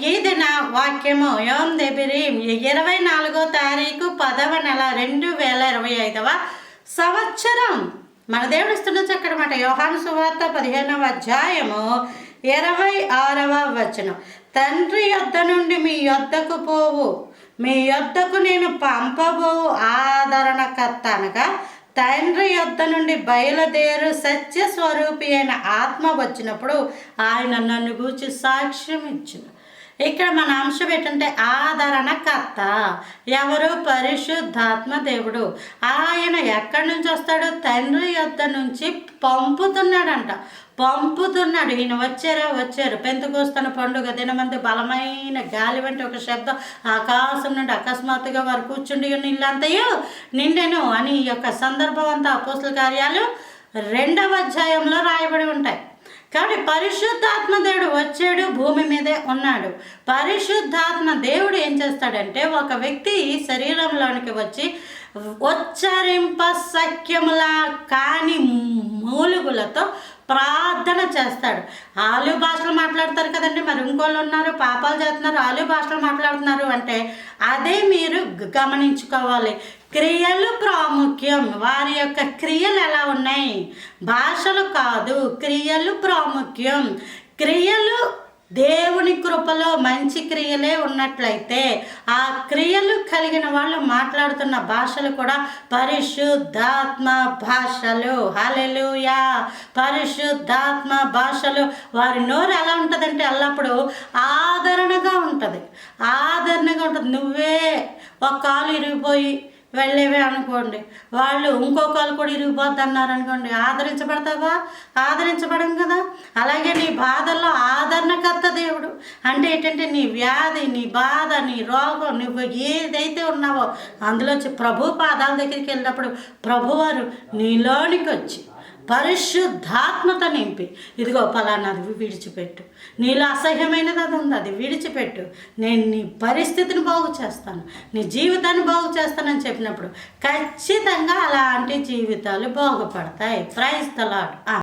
ఇది నా వాక్యము. యోం దెబిరీం 24వ తారీఖు 10వ నెల 2025వ సంవత్సరం. మన దేవుడు ఇస్తున్న చక్కటి మాట. యోహాను సువార్త 15వ అధ్యాయము 26వ వచనం. తండ్రి యొద్ద నుండి మీ యొద్దకు పోవు, మీ యొద్దకు నేను పంపబోవు ఆదరణకర్త అనగా తండ్రి యొద్ద నుండి బయలుదేరు సత్య స్వరూపి అయిన ఆత్మ వచ్చినప్పుడు ఆయన నన్ను గూర్చి సాక్ష్యం ఇచ్చును. ఇక్కడ మన అంశం ఏంటంటే ఆదరణకర్త ఎవరు? పరిశుద్ధాత్మ దేవుడు. ఆయన ఎక్కడి నుంచి వస్తాడు? తండ్రి యొద్ద నుంచి పంపుతున్నాడంట. ఈయన వచ్చారు. పెంతెకొస్తు పండుగ దినమందు బలమైన గాలి వంటి ఒక శబ్దం ఆకాశం నుండి అకస్మాత్తుగా వారు కూర్చుండి ఇల్లంతయు నిండెను అని ఈ యొక్క సందర్భం అంతా అపోస్తల కార్యాలు 2వ అధ్యాయంలో రాయబడి ఉంటాయి. కాబట్టి పరిశుద్ధాత్మ దేవుడు వచ్చాడు, భూమి మీదే ఉన్నాడు. పరిశుద్ధాత్మ దేవుడు ఏం చేస్తాడంటే ఒక వ్యక్తి శరీరంలోనికి వచ్చి ఉచ్చరింప సఖ్యములా కాని మూలుగులతో ప్రార్థన చేస్తాడు. ఆలు భాషలు మాట్లాడతారు కదండి. మరి ఇంకోళ్ళు ఉన్నారు పాపాలు చేస్తున్నారు, ఆలు భాషలు మాట్లాడుతున్నారు అంటే అదే మీరు గమనించుకోవాలి. క్రియలు ప్రాముఖ్యం. వారి యొక్క క్రియలు ఎలా ఉన్నాయి? భాషలు కాదు, క్రియలు ప్రాముఖ్యం. క్రియలు దేవుని కృపలో మంచి క్రియలే ఉన్నట్లయితే ఆ క్రియలు కలిగిన వాళ్ళు మాట్లాడుతున్న భాషలు కూడా పరిశుద్ధాత్మ భాషలు. హల్లెలూయా! పరిశుద్ధాత్మ భాషలు. వారి నోరు ఎలా ఉంటుందంటే ఎల్లప్పుడూ ఆదరణగా ఉంటుంది. నువ్వే ఒక కాలు ఇరిగిపోయి వెళ్ళేవే అనుకోండి, వాళ్ళు ఇంకో కాలు కూడా ఇరిగిపోద్ది అన్నారు అనుకోండి, ఆదరించబడతావా? ఆదరించబడం కదా. అలాగే నీ బాధల్లో ఆదరణకర్త దేవుడు. అంటే ఏంటంటే నీ వ్యాధి, నీ బాధ, నీ రోగం, నువ్వు ఏదైతే ఉన్నావో అందులోంచి ప్రభు పాదాల దగ్గరికి వెళ్ళినప్పుడు ప్రభువారు నీలోనికి వచ్చి పరిశుద్ధాత్మతో నింపి ఇదిగో పలానాది విడిచిపెట్టు, నీలో అసహ్యమైనది అది ఉంది, అది విడిచిపెట్టు, నేను నీ పరిస్థితిని బాగు చేస్తాను, నీ జీవితాన్ని బాగు చేస్తానని చెప్పినప్పుడు ఖచ్చితంగా అలాంటి జీవితాలు బాగుపడతాయి. Praise the lord.